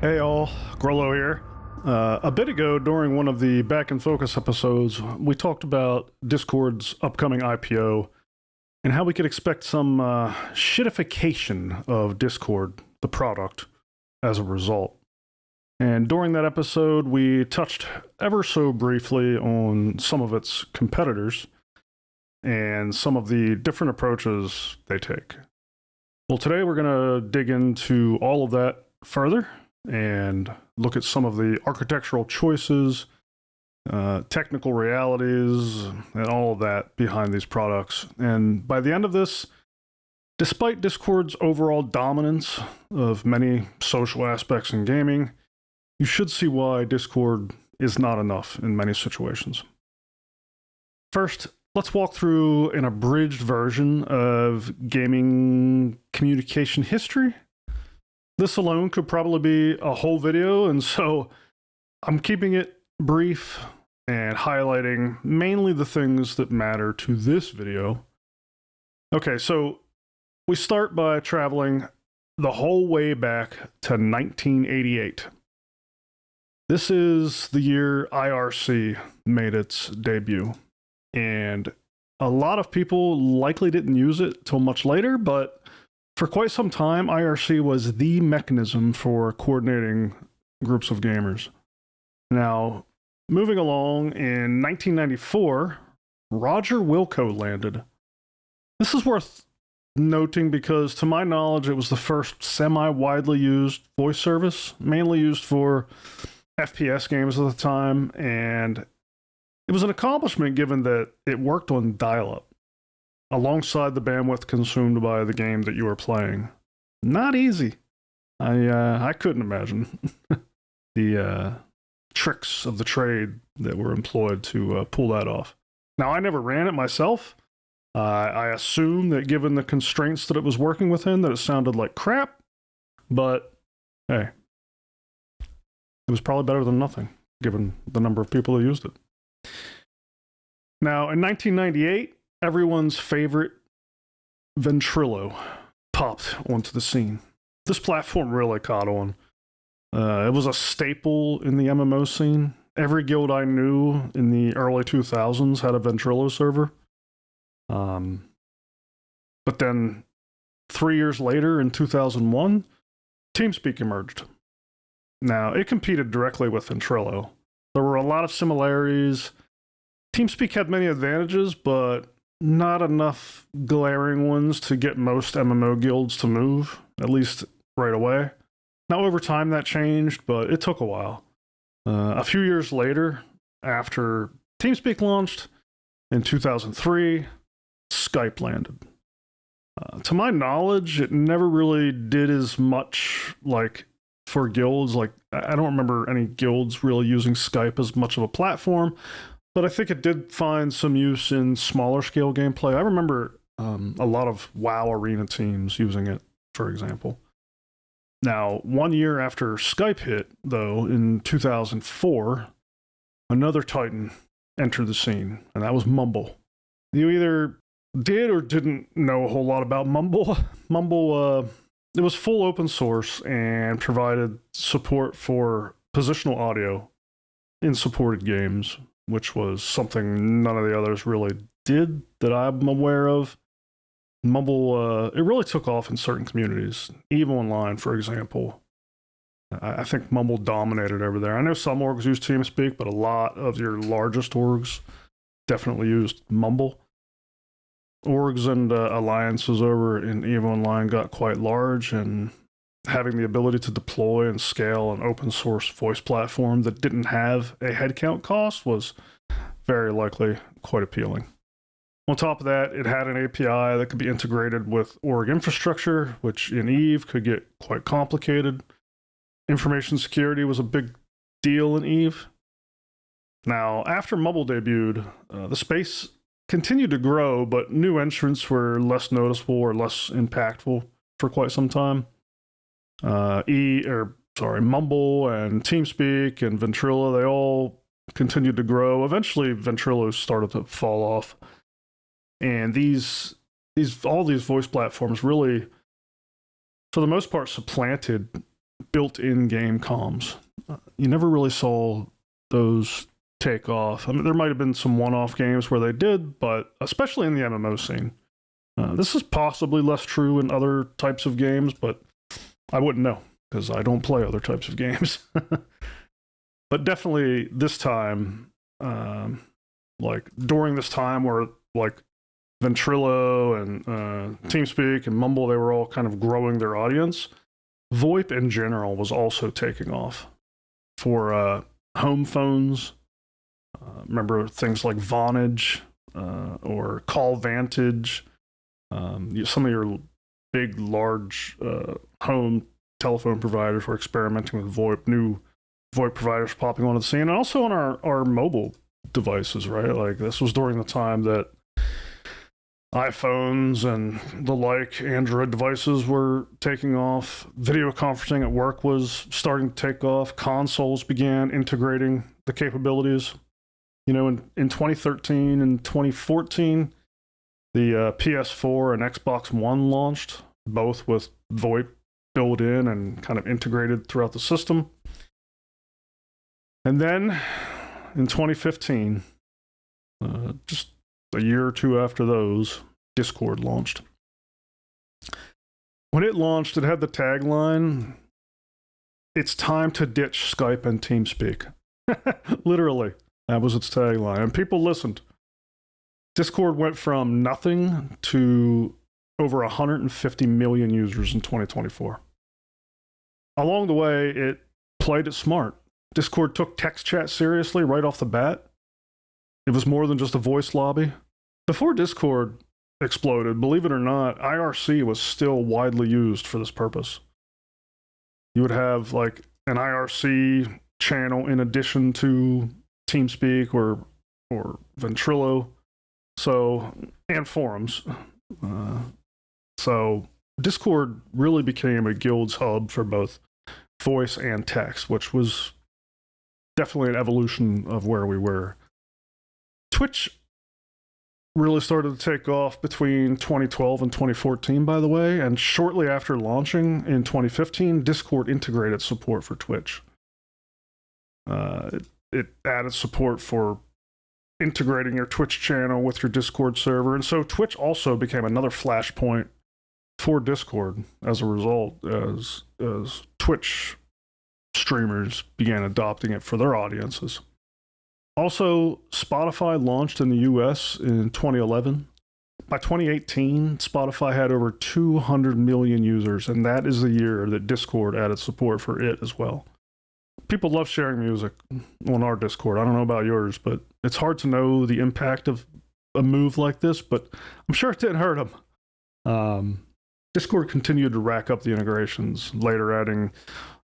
Hey all, Grollo here. A bit ago, during one of the Back in Focus episodes, we talked about Discord's upcoming IPO and how we could expect some shitification of Discord, the product, as a result. And during that episode, we touched ever so briefly on some of its competitors and some of the different approaches they take. Well, today we're going to dig into all of that further and look at some of the architectural choices, technical realities, and all of that behind these products. And by the end of this, despite Discord's overall dominance of many social aspects in gaming, you should see why Discord is not enough in many situations. First, let's walk through an abridged version of gaming communication history. This alone could probably be a whole video, and so I'm keeping it brief and highlighting mainly the things that matter to this video. Okay, so we start by traveling the whole way back to 1988. This is the year IRC made its debut, and a lot of people likely didn't use it till much later, but for quite some time, IRC was the mechanism for coordinating groups of gamers. Now, moving along, in 1994, Roger Wilco landed. This is worth noting because, to my knowledge, it was the first semi-widely used voice service, mainly used for FPS games at the time, and it was an accomplishment given that it worked on dial-up alongside the bandwidth consumed by the game that you were playing. Not easy. I couldn't imagine the tricks of the trade that were employed to pull that off. Now, I never ran it myself. I assume that given the constraints that it was working within, that it sounded like crap, but hey, it was probably better than nothing, given the number of people who used it. Now, in 1998, everyone's favorite Ventrilo popped onto the scene. This platform really caught on. It was a staple in the MMO scene. Every guild I knew in the early 2000s had a Ventrilo server. But then 3 years later, in 2001, TeamSpeak emerged. Now, it competed directly with Ventrilo. There were a lot of similarities. TeamSpeak had many advantages, but not enough glaring ones to get most MMO guilds to move, at least right away. Now, over time that changed, but it took a while. A few years later, after TeamSpeak launched, in 2003, Skype landed. To my knowledge, it never really did as much for guilds. I don't remember any guilds really using Skype as much of a platform, but I think it did find some use in smaller scale gameplay. I remember a lot of WoW arena teams using it, for example. Now, 1 year after Skype hit, though, in 2004, another titan entered the scene, and that was Mumble. You either did or didn't know a whole lot about Mumble. Mumble, it was full open source and provided support for positional audio in supported games, which was something none of the others really did that I'm aware of. Mumble, it really took off in certain communities. EVE Online, for example. I think Mumble dominated over there. I know some orgs use TeamSpeak, but a lot of your largest orgs definitely used Mumble. Orgs and alliances over in EVE Online got quite large, and having the ability to deploy and scale an open source voice platform that didn't have a headcount cost was very likely quite appealing. On top of that, it had an API that could be integrated with org infrastructure, which in EVE could get quite complicated. Information security was a big deal in EVE. Now, after Mumble debuted, the space continued to grow, but new entrants were less noticeable or less impactful for quite some time. Mumble and TeamSpeak and Ventrilo, they all continued to grow. Eventually, Ventrilo started to fall off. And all these voice platforms really, for the most part, supplanted built-in game comms. You never really saw those take off. I mean, there might have been some one-off games where they did, but especially in the MMO scene. This is possibly less true in other types of games, but I wouldn't know because I don't play other types of games. But definitely this time, like during this time where like Ventrilo and TeamSpeak and Mumble, they were all kind of growing their audience. VoIP in general was also taking off for home phones. Remember things like Vonage or Call Vantage. Some of your big, large home telephone providers were experimenting with VoIP, new VoIP providers popping onto the scene, and also on our mobile devices, right? Like this was during the time that iPhones and the like Android devices were taking off. Video conferencing at work was starting to take off. Consoles began integrating the capabilities. You know, in 2013 and 2014, the PS4 and Xbox One launched, both with VoIP built in and kind of integrated throughout the system. And then in 2015, just a year or two after those, Discord launched. When it launched, it had the tagline, "It's time to ditch Skype and TeamSpeak." Literally, that was its tagline. And people listened. Discord went from nothing to over 150 million users in 2024. Along the way, it played it smart. Discord took text chat seriously right off the bat. It was more than just a voice lobby. Before Discord exploded, believe it or not, IRC was still widely used for this purpose. You would have like an IRC channel in addition to TeamSpeak or Ventrilo, and forums. So Discord really became a guild's hub for both voice and text, which was definitely an evolution of where we were. Twitch really started to take off between 2012 and 2014, by the way, and shortly after launching in 2015, Discord integrated support for Twitch. It added support for integrating your Twitch channel with your Discord server, and so Twitch also became another flashpoint for Discord as a result, as Twitch streamers began adopting it for their audiences. Also, Spotify launched in the US in 2011. By 2018, Spotify had over 200 million users, and that is the year that Discord added support for it as well. People love sharing music on our Discord. I don't know about yours, but it's hard to know the impact of a move like this, but I'm sure it didn't hurt them. Discord continued to rack up the integrations, later adding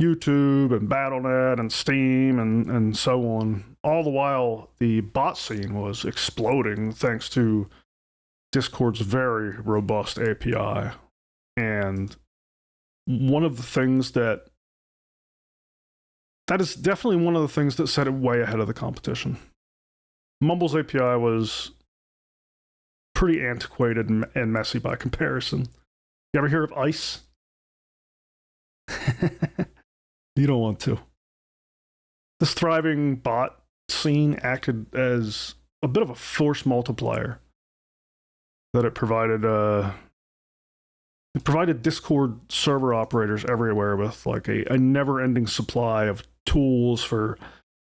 YouTube and Battle.net and Steam and so on. All the while, the bot scene was exploding thanks to Discord's very robust API. And one of the things that is definitely one of the things that set it way ahead of the competition. Mumble's API was pretty antiquated and messy by comparison. You ever hear of ICE? You don't want to. This thriving bot scene acted as a bit of a force multiplier that it provided Discord server operators everywhere with like a never-ending supply of tools for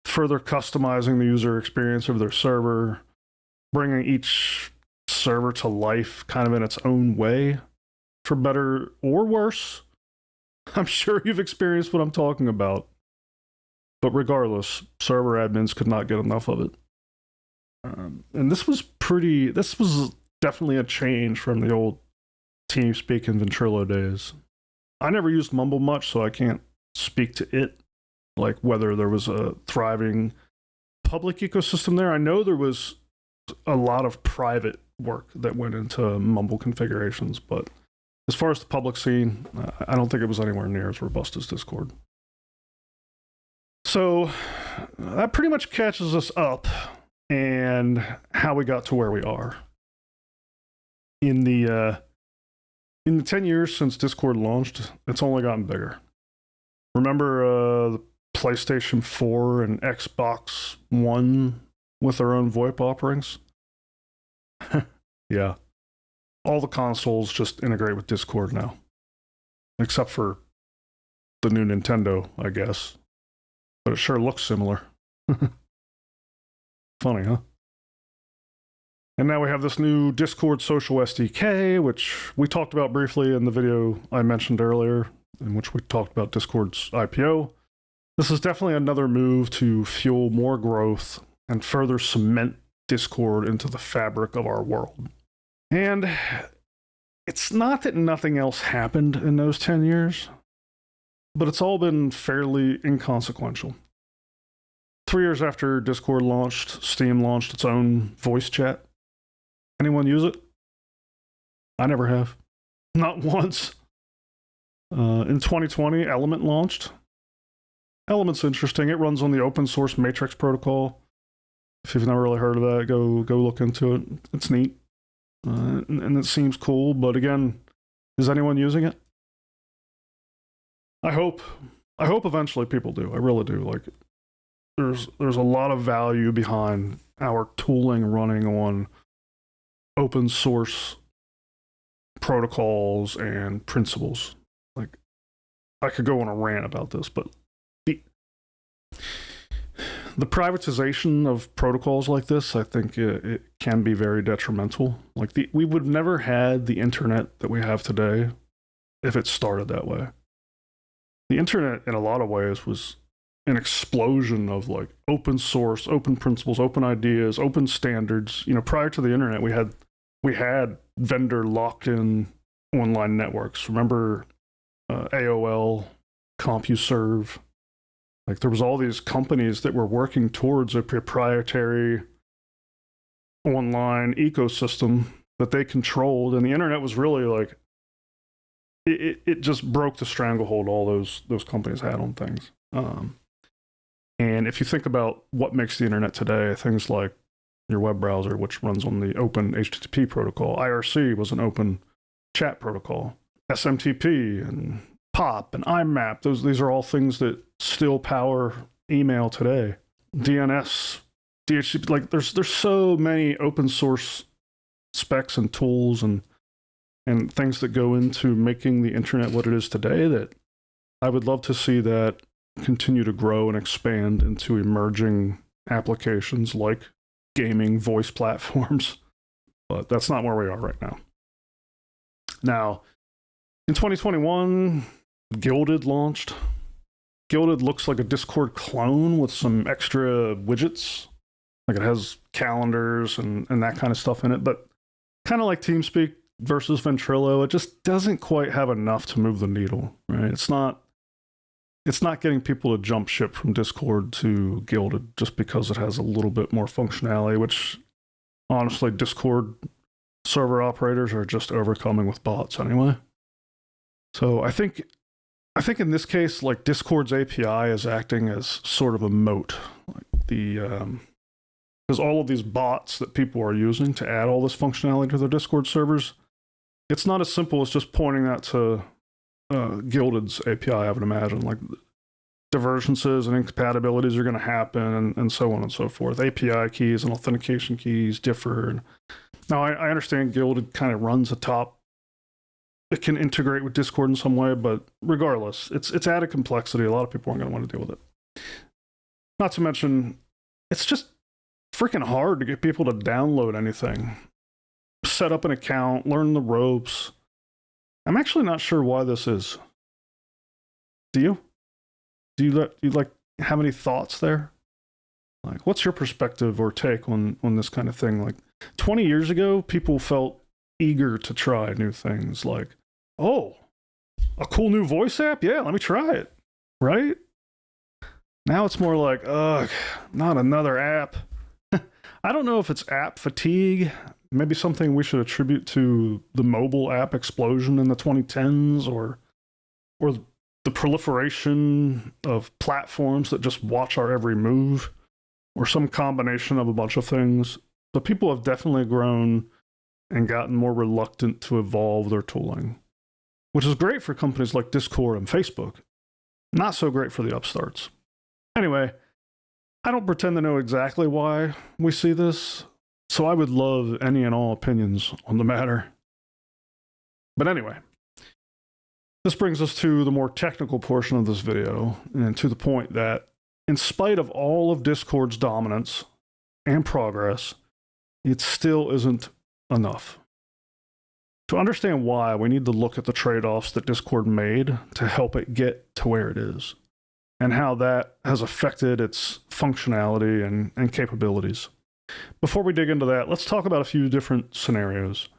further customizing the user experience of their server, bringing each server to life kind of in its own way, for better or worse. I'm sure you've experienced what I'm talking about. But regardless, server admins could not get enough of it. And this was definitely a change from the old TeamSpeak and Ventrilo days. I never used Mumble much, so I can't speak to it, like whether there was a thriving public ecosystem there. I know there was a lot of private work that went into Mumble configurations, but as far as the public scene, I don't think it was anywhere near as robust as Discord. So that pretty much catches us up and how we got to where we are. In the 10 years since Discord launched, it's only gotten bigger. Remember the PlayStation 4 and Xbox One with their own VoIP offerings? Yeah. All the consoles just integrate with Discord now. Except for the new Nintendo, I guess. But it sure looks similar. Funny, huh? And now we have this new Discord social SDK, which we talked about briefly in the video I mentioned earlier, in which we talked about Discord's IPO. This is definitely another move to fuel more growth and further cement Discord into the fabric of our world. And it's not that nothing else happened in those 10 years, but it's all been fairly inconsequential. 3 years after Discord launched, Steam launched its own voice chat. Anyone use it? I never have. Not once. In 2020, Element launched. Element's interesting. It runs on the open source Matrix protocol. If you've never really heard of that, go look into it. It's neat. And it seems cool, but again, is anyone using it? I hope eventually people do. I really do. Like, there's a lot of value behind our tooling running on open source protocols and principles. Like, I could go on a rant about this, but the privatization of protocols like this, I think it can be very detrimental. Like, we would have never had the internet that we have today if it started that way. The internet, in a lot of ways, was an explosion of like open source, open principles, open ideas, open standards. You know, prior to the internet, we had vendor locked-in online networks. Remember AOL, CompuServe? Like, there was all these companies that were working towards a proprietary online ecosystem that they controlled, and the internet was really like it just broke the stranglehold all those companies had on things. And if you think about what makes the internet today, things like your web browser, which runs on the open HTTP protocol, IRC was an open chat protocol, SMTP and POP and IMAP, these are all things that still power email today. DNS, DHCP, like there's so many open source specs and tools and things that go into making the internet what it is today that I would love to see that continue to grow and expand into emerging applications like gaming voice platforms. But that's not where we are right now. Now, in 2021, Gilded launched. Gilded looks like a Discord clone with some extra widgets. Like, it has calendars and that kind of stuff in it, but kind of like TeamSpeak versus Ventrilo, it just doesn't quite have enough to move the needle, right? It's not getting people to jump ship from Discord to Gilded just because it has a little bit more functionality, which honestly, Discord server operators are just overcoming with bots anyway. So I think in this case, like, Discord's API is acting as sort of a moat. Like, because all of these bots that people are using to add all this functionality to their Discord servers, it's not as simple as just pointing that to Gilded's API, I would imagine. Like, divergences and incompatibilities are going to happen and so on and so forth. API keys and authentication keys differ. Now, I understand Gilded kind of runs atop. It can integrate with Discord in some way, but regardless, it's added complexity. A lot of people aren't going to want to deal with it. Not to mention, it's just freaking hard to get people to download anything, set up an account, learn the ropes. I'm actually not sure why this is. Do you? Do you like have any thoughts there? Like, what's your perspective or take on this kind of thing? Like, 20 years ago, people felt eager to try new things. Like, oh, a cool new voice app? Yeah, let me try it. Right? Now it's more like, ugh, not another app. I don't know if it's app fatigue, maybe something we should attribute to the mobile app explosion in the 2010s, or the proliferation of platforms that just watch our every move, or some combination of a bunch of things. But people have definitely grown and gotten more reluctant to evolve their tooling, which is great for companies like Discord and Facebook. Not so great for the upstarts. Anyway, I don't pretend to know exactly why we see this, so I would love any and all opinions on the matter. But anyway, this brings us to the more technical portion of this video, and to the point that, in spite of all of Discord's dominance and progress, it still isn't enough. To understand why, we need to look at the trade-offs that Discord made to help it get to where it is, and how that has affected its functionality and capabilities. Before we dig into that, let's talk about a few different scenarios,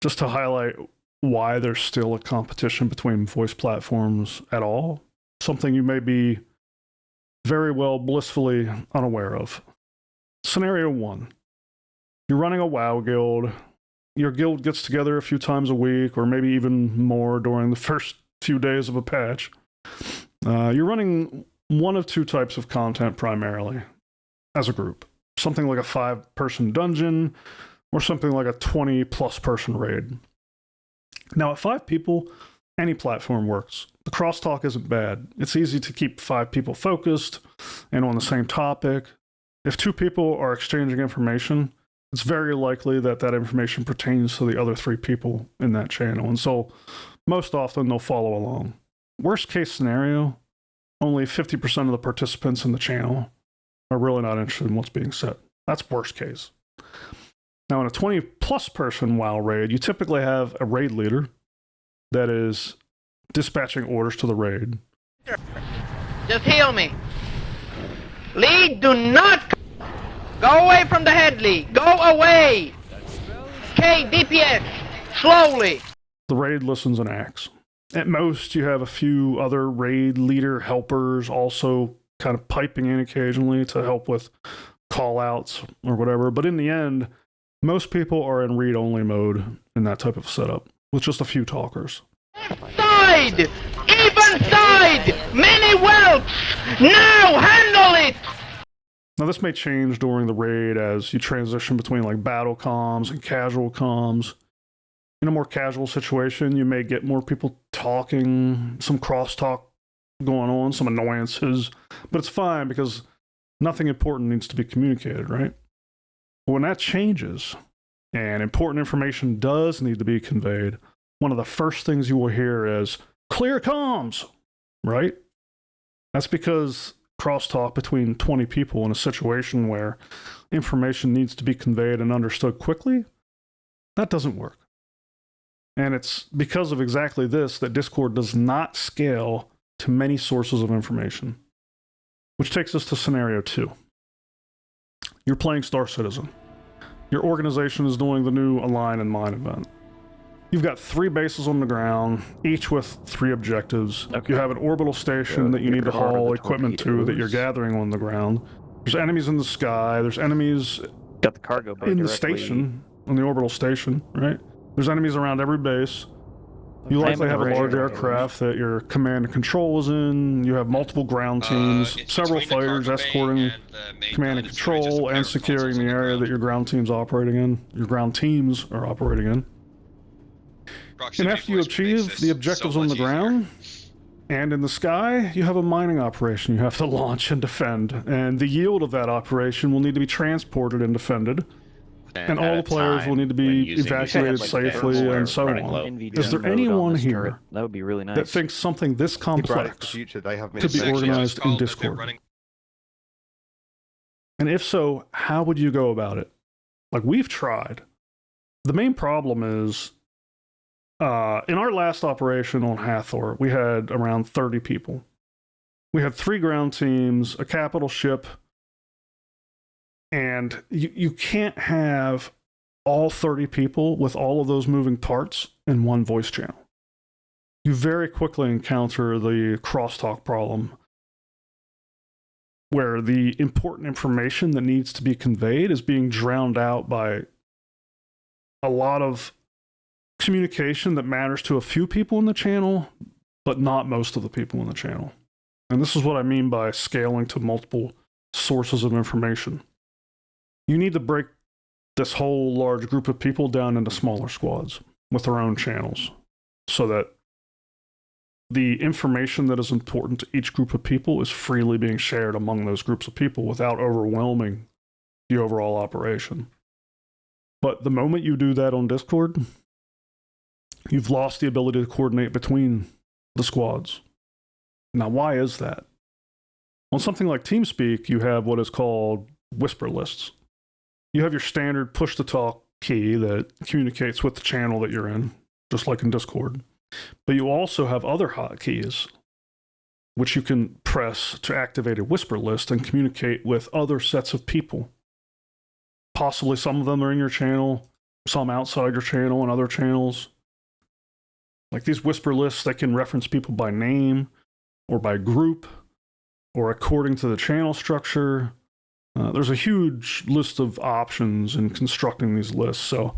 just to highlight why there's still a competition between voice platforms at all, something you may be very well blissfully unaware of. Scenario 1. You're running a WoW guild. Your guild gets together a few times a week, or maybe even more during the first few days of a patch. You're running one of two types of content primarily as a group. Something like a 5-person dungeon, or something like a 20-plus person raid. Now, at 5 people, any platform works. The crosstalk isn't bad. It's easy to keep 5 people focused and on the same topic. If 2 people are exchanging information, it's very likely that that information pertains to the other 3 people in that channel. And so most often they'll follow along. Worst case scenario, only 50% of the participants in the channel are really not interested in what's being said. That's worst case. Now, in a 20-plus person WoW raid, you typically have a raid leader that is dispatching orders to the raid. Just heal me. Lee, do not go away from the head, Lee. Go away. Okay, DPS, slowly. The raid listens and acts. At most, you have a few other raid leader helpers also kind of piping in occasionally to help with call-outs or whatever. But in the end, most people are in read-only mode in that type of setup, with just a few talkers. Side! Even side! Many whelps! Now handle it! Now, this may change during the raid as you transition between like battle comms and casual comms. In a more casual situation, you may get more people talking, some crosstalk going on, some annoyances, but it's fine because nothing important needs to be communicated, right? But when that changes and important information does need to be conveyed, one of the first things you will hear is clear comms, right? That's because crosstalk between 20 people in a situation where information needs to be conveyed and understood quickly, that doesn't work. And it's because of exactly this that Discord does not scale to many sources of information. Which takes us to scenario 2. You're playing Star Citizen. Your organization is doing the new Align and Mine event. You've got 3 bases on the ground, each with 3 objectives. Okay. You have an orbital station that you need to haul equipment to that you're gathering on the ground. There's enemies in the sky. There's enemies got the cargo bay in the station, on the orbital station, right? There's enemies around every base. You likely have a large aircraft that your command and control is in. You have multiple ground teams, several fighters escorting command and control and securing the area that your ground teams operating in. Your ground teams are operating in. And after you achieve the objectives on the ground and in the sky, you have a mining operation you have to launch and defend. And the yield of that operation will need to be transported and defended. And all the players will need to be evacuated safely and so on. Is there anyone here that would be really nice that thinks something this complex could be organized in Discord? And if so, how would you go about it? Like, we've tried. The main problem is, in our last operation on Hathor, we had around 30 people. We had 3 ground teams, a capital ship, and you can't have all 30 people with all of those moving parts in one voice channel. You very quickly encounter the crosstalk problem, where the important information that needs to be conveyed is being drowned out by a lot of communication that matters to a few people in the channel, but not most of the people in the channel. And this is what I mean by scaling to multiple sources of information. You need to break this whole large group of people down into smaller squads with their own channels so that the information that is important to each group of people is freely being shared among those groups of people without overwhelming the overall operation. But the moment you do that on Discord, you've lost the ability to coordinate between the squads. Now, why is that? On something like TeamSpeak, you have what is called whisper lists. You have your standard push-to-talk key that communicates with the channel that you're in, just like in Discord. But you also have other hotkeys, which you can press to activate a whisper list and communicate with other sets of people. Possibly some of them are in your channel, some outside your channel and other channels. Like these whisper lists, they can reference people by name or by group or according to the channel structure. There's a huge list of options in constructing these lists. So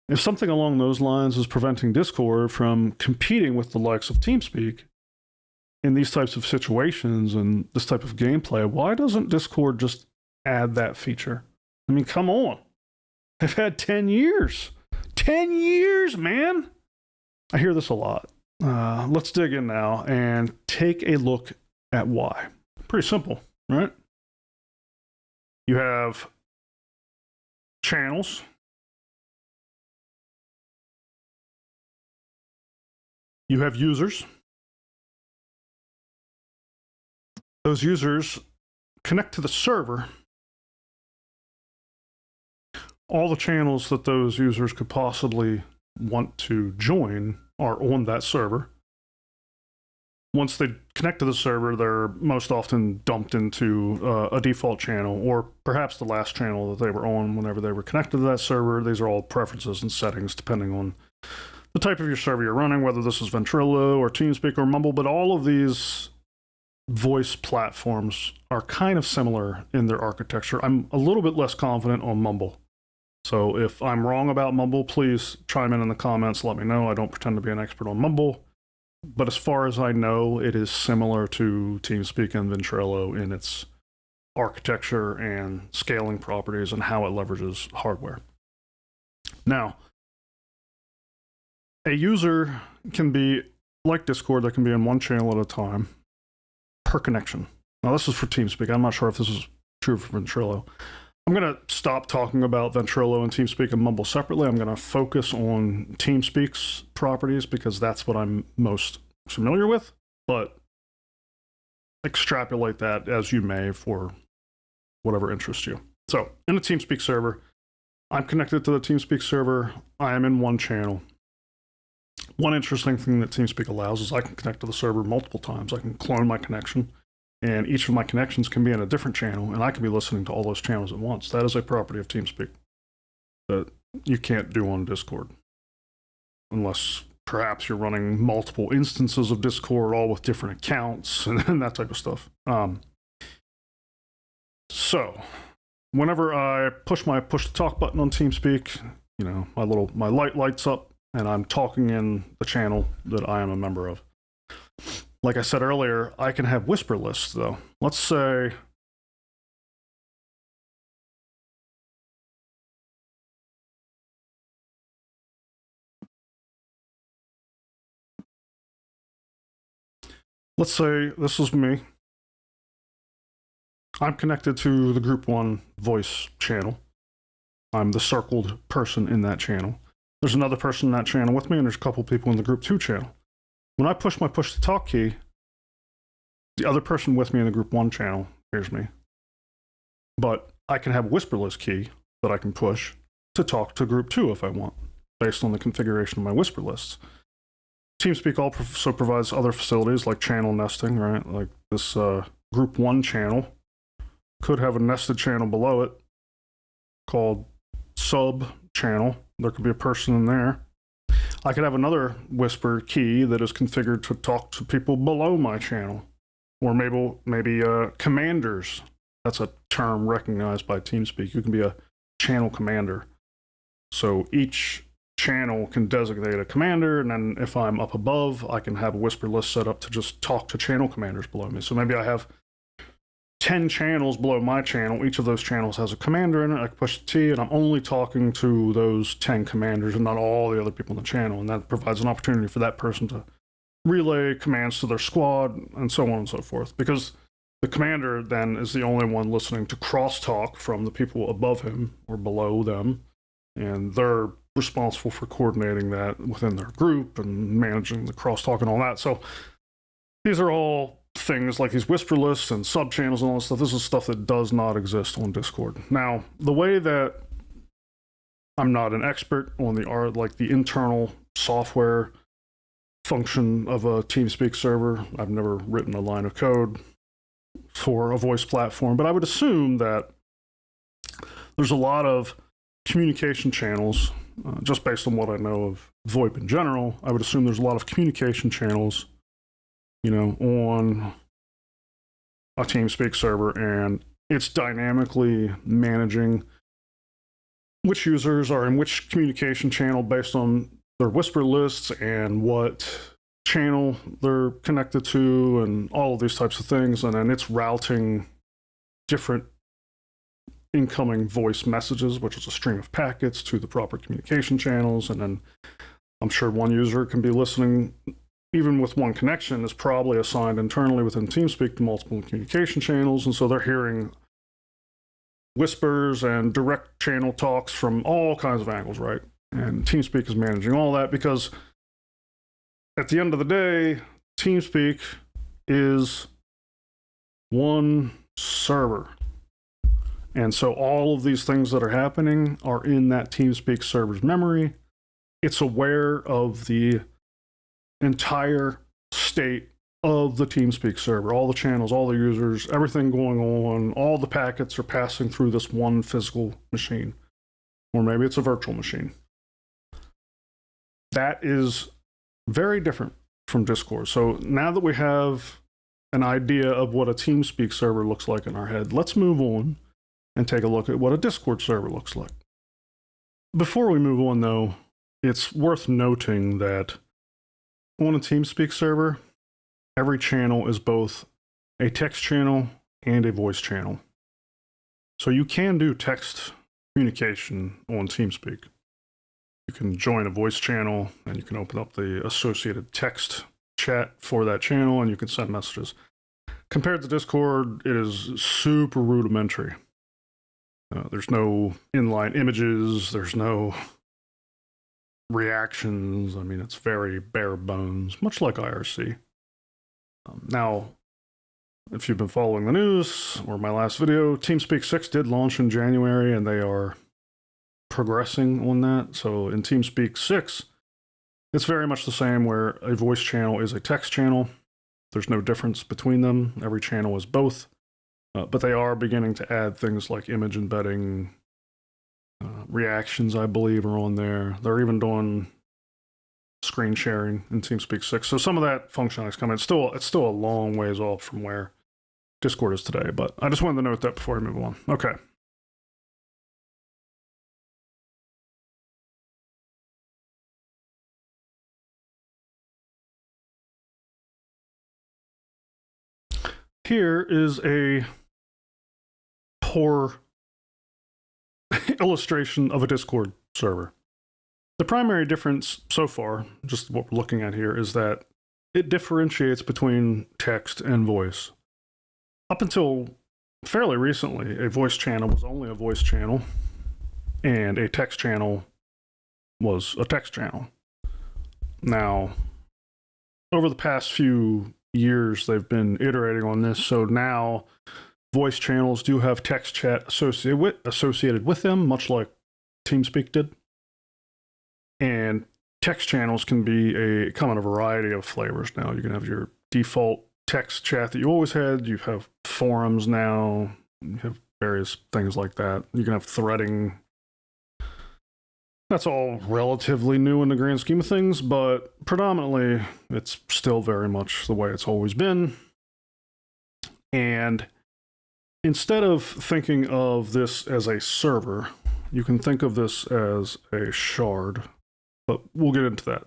if something along those lines is preventing Discord from competing with the likes of TeamSpeak in these types of situations and this type of gameplay, why doesn't Discord just add that feature? I mean, come on. I've had 10 years. 10 years, man. I hear this a lot. Let's dig in now and take a look at why. Pretty simple, right? You have channels. You have users. Those users connect to the server. All the channels that those users could possibly want to join are on that server. Once they connect to the server, they're most often dumped into a default channel, or perhaps the last channel that they were on whenever they were connected to that server. These are all preferences and settings depending on the type of your server you're running, whether this is Ventrilo or TeamSpeak or Mumble, but all of these voice platforms are kind of similar in their architecture. I'm a little bit less confident on Mumble. So if I'm wrong about Mumble, please chime in the comments, let me know. I don't pretend to be an expert on Mumble. But as far as I know, it is similar to TeamSpeak and Ventrilo in its architecture and scaling properties and how it leverages hardware. Now, a user can be, like Discord, that can be in one channel at a time per connection. Now, this is for TeamSpeak. I'm not sure if this is true for Ventrilo. I'm going to stop talking about Ventrilo and TeamSpeak and Mumble separately. I'm going to focus on TeamSpeak's properties because that's what I'm most familiar with, but extrapolate that as you may for whatever interests you. So, in a TeamSpeak server, I'm connected to the TeamSpeak server. I am in one channel. One interesting thing that TeamSpeak allows is I can connect to the server multiple times. I can clone my connection, and each of my connections can be in a different channel, and I can be listening to all those channels at once. That is a property of TeamSpeak that you can't do on Discord. Unless perhaps you're running multiple instances of Discord, all with different accounts, and that type of stuff. So, whenever I push my push-to-talk button on TeamSpeak, you know, my light lights up, and I'm talking in the channel that I am a member of. Like I said earlier, I can have whisper lists, though. Let's say this is me. I'm connected to the Group 1 voice channel. I'm the circled person in that channel. There's another person in that channel with me, and there's a couple people in the Group 2 channel. When I push my push-to-talk key, the other person with me in the Group 1 channel hears me. But I can have a whisper list key that I can push to talk to Group 2 if I want, based on the configuration of my whisper lists. TeamSpeak also provides other facilities like channel nesting, right? Like this Group 1 channel could have a nested channel below it called sub channel. There could be a person in there. I could have another whisper key that is configured to talk to people below my channel. Or maybe commanders. That's a term recognized by TeamSpeak. You can be a channel commander. So each channel can designate a commander, and then if I'm up above, I can have a whisper list set up to just talk to channel commanders below me. So maybe I have 10 channels below my channel. Each of those channels has a commander in it. I can push the T, and I'm only talking to those 10 commanders and not all the other people in the channel. And that provides an opportunity for that person to relay commands to their squad, and so on and so forth. Because the commander then is the only one listening to crosstalk from the people above him or below them, and they're responsible for coordinating that within their group and managing the crosstalk and all that. So these are all things like these whisper lists and subchannels and all this stuff. This is stuff that does not exist on Discord. Now, the way that I'm not an expert on the internal software function of a TeamSpeak server. I've never written a line of code for a voice platform, but I would assume that there's a lot of communication channels, just based on what I know of VoIP in general. I would assume there's a lot of communication channels, on a TeamSpeak server, and it's dynamically managing which users are in which communication channel based on their whisper lists and what channel they're connected to and all of these types of things. And then it's routing different incoming voice messages, which is a stream of packets, to the proper communication channels. And then I'm sure one user can be listening, even with one connection, is probably assigned internally within TeamSpeak to multiple communication channels. And so they're hearing whispers and direct channel talks from all kinds of angles, right? And TeamSpeak is managing all that because at the end of the day, TeamSpeak is one server. And so all of these things that are happening are in that TeamSpeak server's memory. It's aware of the entire state of the TeamSpeak server, all the channels, all the users, everything going on, all the packets are passing through this one physical machine. Or maybe it's a virtual machine. That is very different from Discord. So now that we have an idea of what a TeamSpeak server looks like in our head, let's move on and take a look at what a Discord server looks like. Before we move on, though, it's worth noting that on a TeamSpeak server, every channel is both a text channel and a voice channel. So you can do text communication on TeamSpeak. You can join a voice channel and you can open up the associated text chat for that channel and you can send messages. Compared to Discord, it is super rudimentary. There's no inline images, there's no reactions. I mean, it's very bare bones, much like IRC. Now, if you've been following the news or my last video, TeamSpeak 6 did launch in January and they are progressing on that. So in TeamSpeak 6, it's very much the same where a voice channel is a text channel. There's no difference between them. Every channel is both. But they are beginning to add things like image embedding, reactions, I believe, are on there. They're even doing screen sharing in TeamSpeak 6. So some of that functionality is coming. It's still a long ways off from where Discord is today, but I just wanted to note that before we move on. Okay. Here is a poor illustration of a Discord server. The primary difference so far, just what we're looking at here, is that it differentiates between text and voice. Up until fairly recently, a voice channel was only a voice channel, and a text channel was a text channel. Now, over the past few years, they've been iterating on this, so now voice channels do have text chat associated with them, much like TeamSpeak did. And text channels can come in a variety of flavors now. You can have your default text chat that you always had. You have forums now. You have various things like that. You can have threading. That's all relatively new in the grand scheme of things, but predominantly it's still very much the way it's always been. And instead of thinking of this as a server, you can think of this as a shard, but we'll get into that.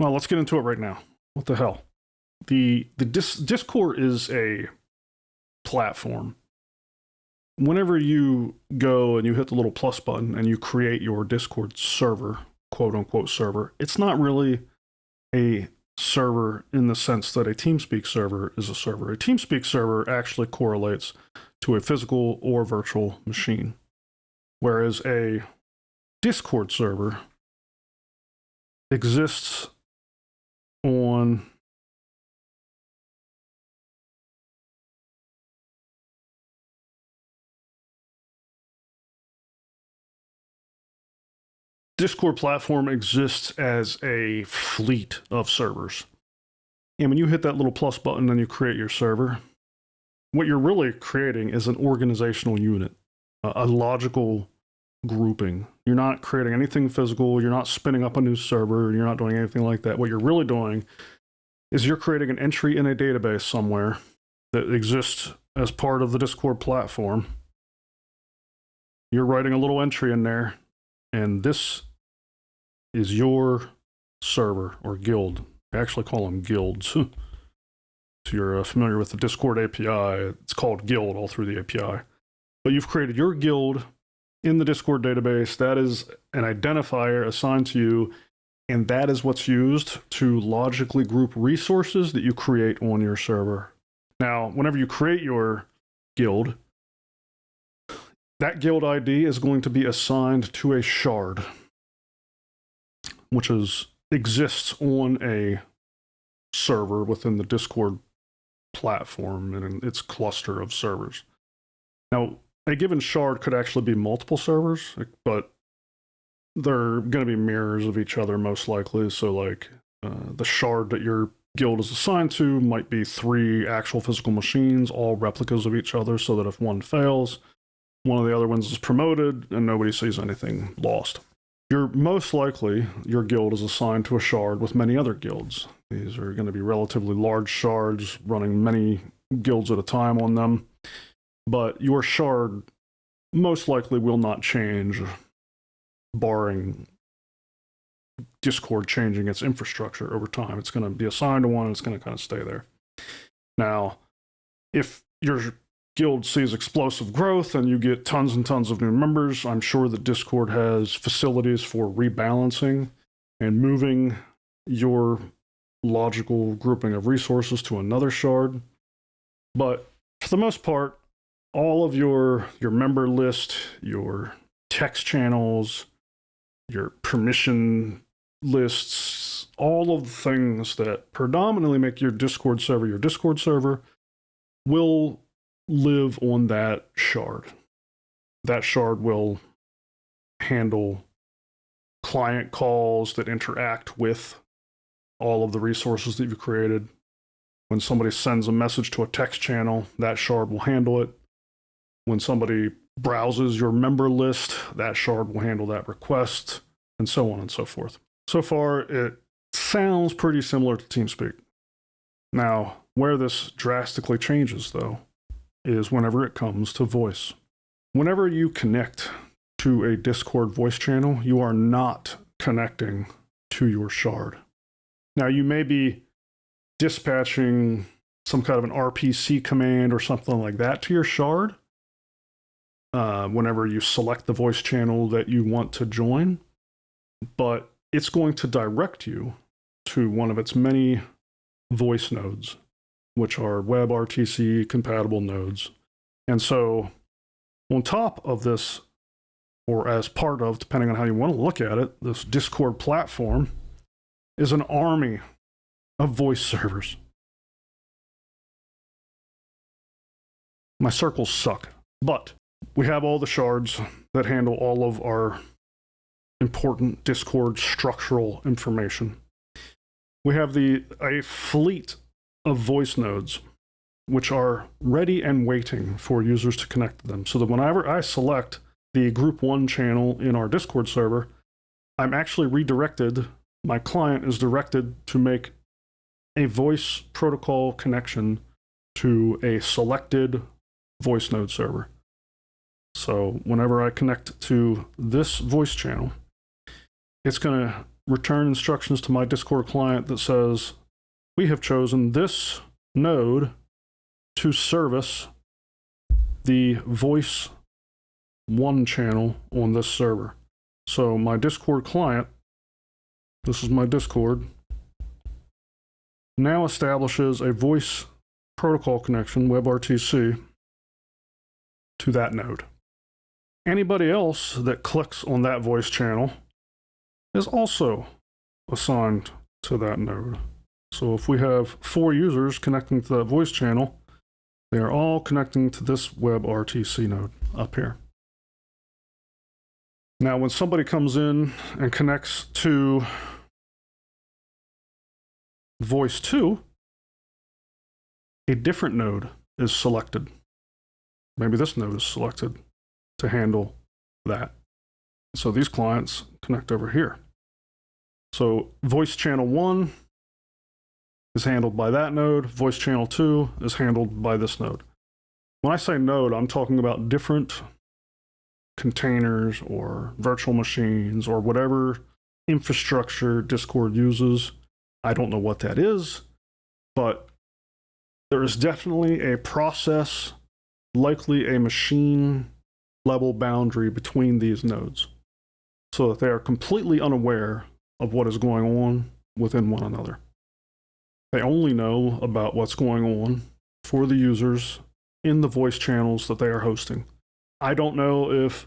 Well, let's get into it right now. What the hell? The Discord is a platform. Whenever you go and you hit the little plus button and you create your Discord server, quote unquote server. It's not really a server in the sense that a TeamSpeak server is a server. A TeamSpeak server actually correlates to a physical or virtual machine, whereas a Discord server exists on Discord platform exists as a fleet of servers. And when you hit that little plus button and you create your server, what you're really creating is an organizational unit, a logical grouping. You're not creating anything physical. You're not spinning up a new server. You're not doing anything like that. What you're really doing is you're creating an entry in a database somewhere that exists as part of the Discord platform. You're writing a little entry in there, and this is your server or guild. I actually call them guilds. If you're familiar with the Discord API, it's called guild all through the API. But you've created your guild in the Discord database. That is an identifier assigned to you, and that is what's used to logically group resources that you create on your server. Now, whenever you create your guild, that guild ID is going to be assigned to a shard, which exists on a server within the Discord platform and its cluster of servers. Now, a given shard could actually be multiple servers, but they're going to be mirrors of each other most likely. So, like, the shard that your guild is assigned to might be 3 actual physical machines, all replicas of each other, so that if one fails, one of the other ones is promoted and nobody sees anything lost. Your guild is assigned to a shard with many other guilds. These are going to be relatively large shards running many guilds at a time on them. But your shard most likely will not change, barring Discord changing its infrastructure over time. It's going to be assigned to one, and it's going to kind of stay there. Now, if your guild sees explosive growth and you get tons and tons of new members, I'm sure that Discord has facilities for rebalancing and moving your logical grouping of resources to another shard. But for the most part, all of your member list, your text channels, your permission lists, all of the things that predominantly make your Discord server will live on that shard. That shard will handle client calls that interact with all of the resources that you've created. When somebody sends a message to a text channel, that shard will handle it. When somebody browses your member list, that shard will handle that request, and so on and so forth. So far, it sounds pretty similar to TeamSpeak. Now, where this drastically changes, though, is whenever it comes to voice. Whenever you connect to a Discord voice channel, you are not connecting to your shard. Now, you may be dispatching some kind of an RPC command or something like that to your shard whenever you select the voice channel that you want to join, but it's going to direct you to one of its many voice nodes, which are WebRTC compatible nodes. And so on top of this, or as part of, depending on how you want to look at it, this Discord platform is an army of voice servers. My circles suck, but we have all the shards that handle all of our important Discord structural information. We have a fleet of voice nodes, which are ready and waiting for users to connect to them. So that whenever I select the group 1 channel in our Discord server, I'm actually redirected. My client is directed to make a voice protocol connection to a selected voice node server. So whenever I connect to this voice channel, it's going to return instructions to my Discord client that says, we have chosen this node to service the voice 1 channel on this server. So my Discord client This is my Discord. Now establishes a voice protocol connection, WebRTC, to that node. Anybody else that clicks on that voice channel is also assigned to that node. So if we have 4 users connecting to that voice channel, they are all connecting to this WebRTC node up here. Now, when somebody comes in and connects to voice 2, a different node is selected. Maybe this node is selected to handle that. So these clients connect over here. So voice channel 1 is handled by that node. Voice channel 2 is handled by this node. When I say node, I'm talking about different containers or virtual machines or whatever infrastructure Discord uses. I don't know what that is, but there is definitely a process, likely a machine level boundary between these nodes so that they are completely unaware of what is going on within one another. They only know about what's going on for the users in the voice channels that they are hosting. I don't know if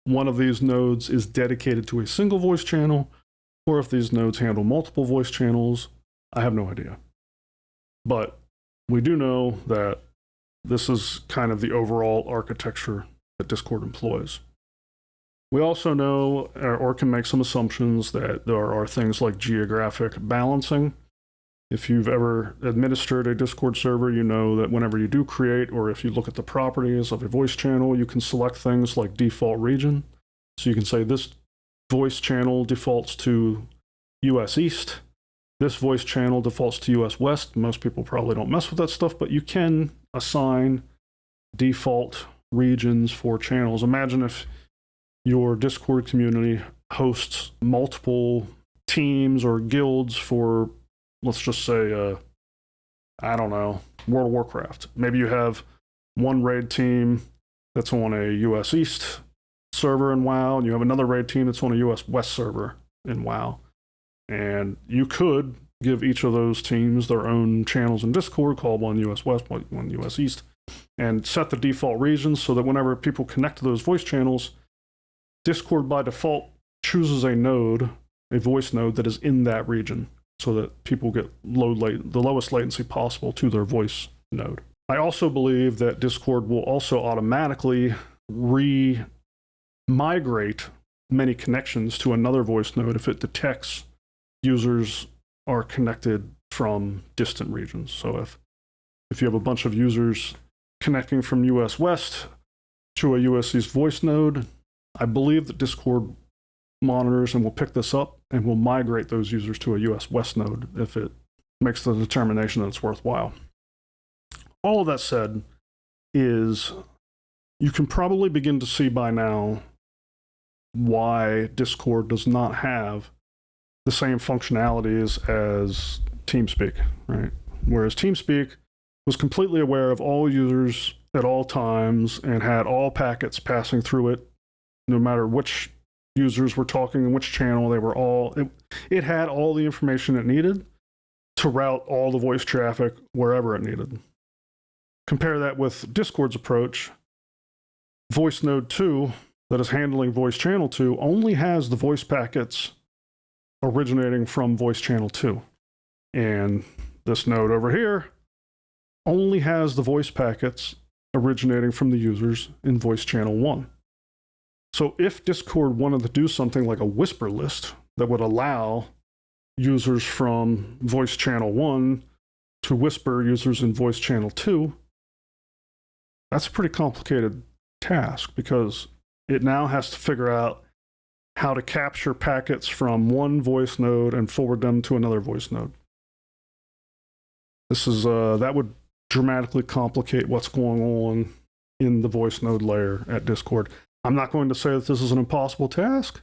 one of these nodes is dedicated to a single voice channel or if these nodes handle multiple voice channels. I have no idea. But we do know that this is kind of the overall architecture that Discord employs. We also know or can make some assumptions that there are things like geographic balancing. If you've ever administered a Discord server, you know that whenever you do create, or if you look at the properties of a voice channel, you can select things like default region. So you can say this voice channel defaults to US East. This voice channel defaults to US West. Most people probably don't mess with that stuff, but you can assign default regions for channels. Imagine if your Discord community hosts multiple teams or guilds for, let's just say, I don't know, World of Warcraft. Maybe you have one raid team that's on a US East server in WoW, and you have another raid team that's on a US West server in WoW. And you could give each of those teams their own channels in Discord, call one US West, one US East, and set the default regions so that whenever people connect to those voice channels, Discord by default chooses a node, a voice node that is in that region, so that people get the lowest latency possible to their voice node. I also believe that Discord will also automatically migrate many connections to another voice node if it detects users are connected from distant regions. So if you have a bunch of users connecting from US West to a US East voice node, I believe that Discord monitors and will pick this up and will migrate those users to a US West node if it makes the determination that it's worthwhile. All of that said is you can probably begin to see by now why Discord does not have the same functionalities as TeamSpeak, right? Whereas TeamSpeak was completely aware of all users at all times and had all packets passing through it, no matter which users were talking and which channel they were all. It had all the information it needed to route all the voice traffic wherever it needed. Compare that with Discord's approach. Voice node 2, that is handling voice channel 2, only has the voice packets originating from voice channel 2. And this node over here only has the voice packets originating from the users in voice channel 1. So if Discord wanted to do something like a whisper list that would allow users from voice channel 1 to whisper users in voice channel 2, that's a pretty complicated task because it now has to figure out how to capture packets from one voice node and forward them to another voice node. This is that would dramatically complicate what's going on in the voice node layer at Discord. I'm not going to say that this is an impossible task.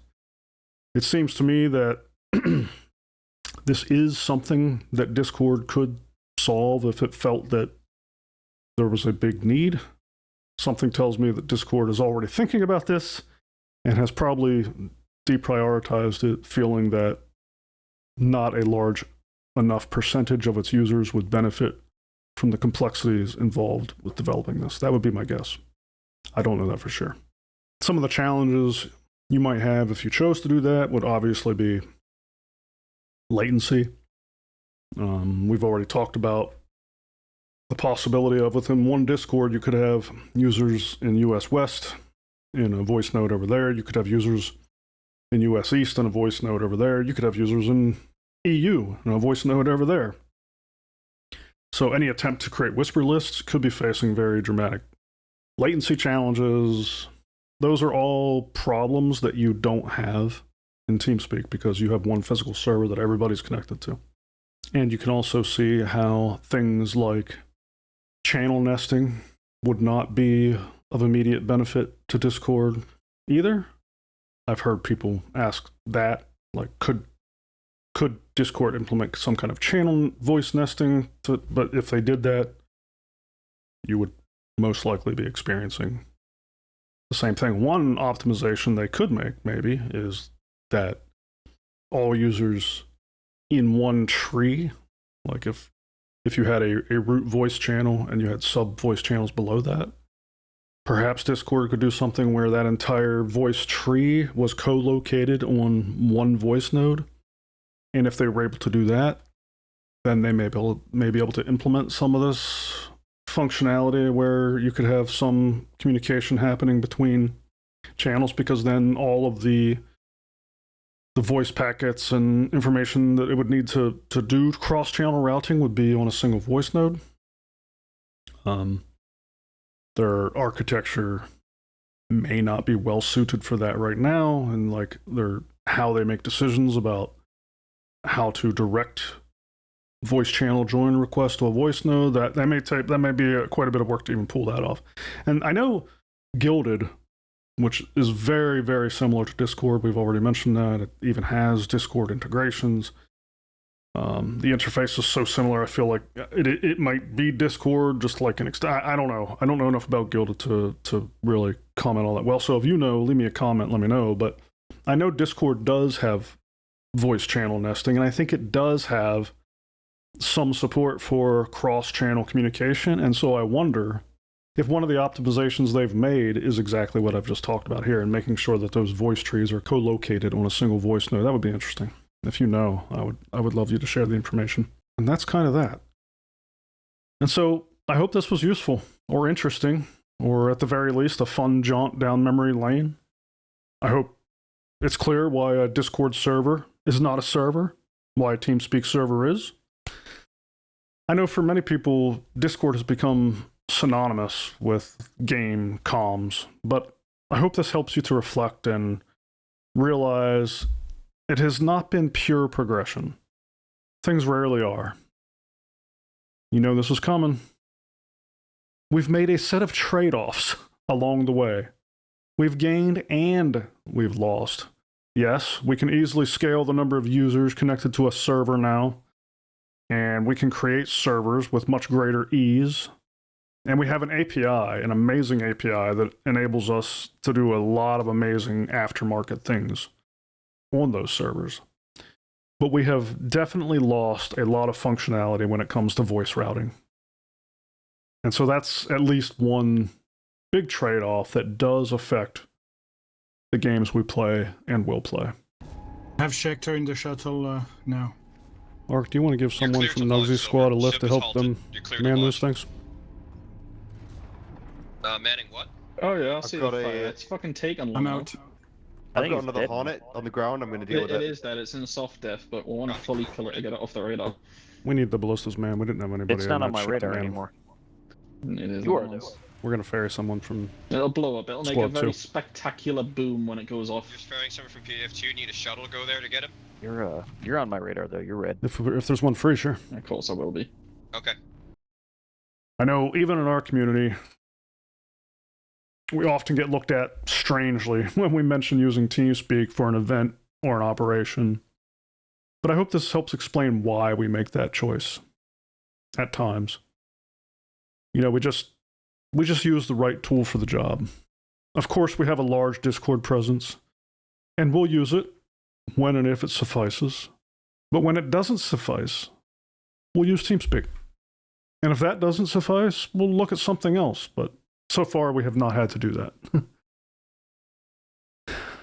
It seems to me that this is something that Discord could solve if it felt that there was a big need. Something tells me that Discord is already thinking about this and has probably deprioritized it, feeling that not a large enough percentage of its users would benefit from the complexities involved with developing this. That would be my guess. I don't know that for sure. Some of the challenges you might have if you chose to do that would obviously be latency. We've already talked about the possibility of within one Discord, you could have users in US West in a voice node over there. You could have users in US East in a voice node over there. You could have users in EU in a voice node over there. So any attempt to create whisper lists could be facing very dramatic latency challenges. Those are all problems that you don't have in TeamSpeak because you have one physical server that everybody's connected to. And you can also see how things like channel nesting would not be of immediate benefit to Discord either. I've heard people ask that, like, could Discord implement some kind of channel voice nesting? But if they did that, you would most likely be experiencing the same thing. One optimization they could make, maybe, is that all users in one tree, like if you had a root voice channel and you had sub voice channels below that, perhaps Discord could do something where that entire voice tree was co-located on one voice node. And if they were able to do that, then they may be able to implement some of this functionality where you could have some communication happening between channels, because then all of the voice packets and information that it would need to do cross-channel routing would be on a single voice node. Their architecture may not be well suited for that right now, and like how they make decisions about how to direct voice channel join request to a voice node, that may be quite a bit of work to even pull that off. And I know Gilded, which is very, very similar to Discord, we've already mentioned that. It even has Discord integrations. The interface is so similar, I feel like it might be Discord, just like an I don't know. I don't know enough about Gilded to really comment on that well. So if you know, leave me a comment, let me know. But I know Discord does have voice channel nesting, and I think it does have some support for cross-channel communication. And so I wonder if one of the optimizations they've made is exactly what I've just talked about here, and making sure that those voice trees are co-located on a single voice node. That would be interesting. If you know, I would love you to share the information. And that's kind of that. And so I hope this was useful or interesting, or at the very least a fun jaunt down memory lane. I hope it's clear why a Discord server is not a server, why a TeamSpeak server is. I know for many people, Discord has become synonymous with game comms, but I hope this helps you to reflect and realize it has not been pure progression. Things rarely are. You know this is coming. We've made a set of trade-offs along the way. We've gained and we've lost. Yes, we can easily scale the number of users connected to a server now, and we can create servers with much greater ease. And we have an API, an amazing API that enables us to do a lot of amazing aftermarket things on those servers. But we have definitely lost a lot of functionality when it comes to voice routing. And so that's at least one big trade-off that does affect the games we play and will play. Have Schecter in the shuttle now. Mark, do you want to give someone from Nugsy Squad a lift to help them man those things? Manning what? Oh yeah, I'll see the got fire. a- It's fucking taken long. I'm now. out. I've got another Hornet on the ground. I'm going to deal with It it. is dead. It's in a soft death, but we want to fully kill it to get it off the radar. We need the ballistas, man. We didn't have anybody. It's not on my that ship to radar man. anymore. It is. You are nice. We're going to ferry someone from... It'll blow up. It'll make a Squad very 2. spectacular boom when it goes off. You're ferrying someone from PF2, need a shuttle to go there to get him? You're on my radar though. You're red. If there's one free, sure. Of course, I will be. Okay. I know even in our community, we often get looked at strangely when we mention using TeamSpeak for an event or an operation. But I hope this helps explain why we make that choice at times. You know, we just use the right tool for the job. Of course, we have a large Discord presence, and we'll use it when and if it suffices. But when it doesn't suffice, we'll use TeamSpeak. And if that doesn't suffice, we'll look at something else. But so far, we have not had to do that.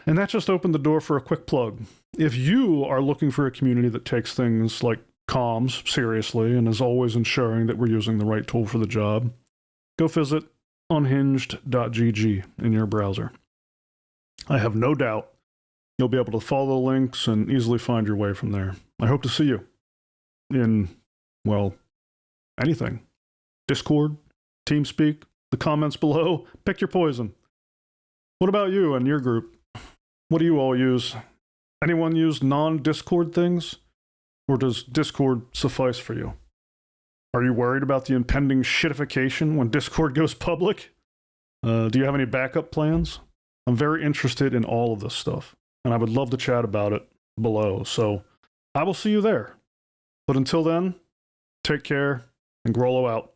And that just opened the door for a quick plug. If you are looking for a community that takes things like comms seriously and is always ensuring that we're using the right tool for the job, go visit unhinged.gg in your browser. I have no doubt you'll be able to follow the links and easily find your way from there. I hope to see you in, well, anything. Discord, TeamSpeak, the comments below. Pick your poison. What about you and your group? What do you all use? Anyone use non-Discord things? Or does Discord suffice for you? Are you worried about the impending shitification when Discord goes public? Do you have any backup plans? I'm very interested in all of this stuff, and I would love to chat about it below, so I will see you there. But until then, take care, and Grollo out.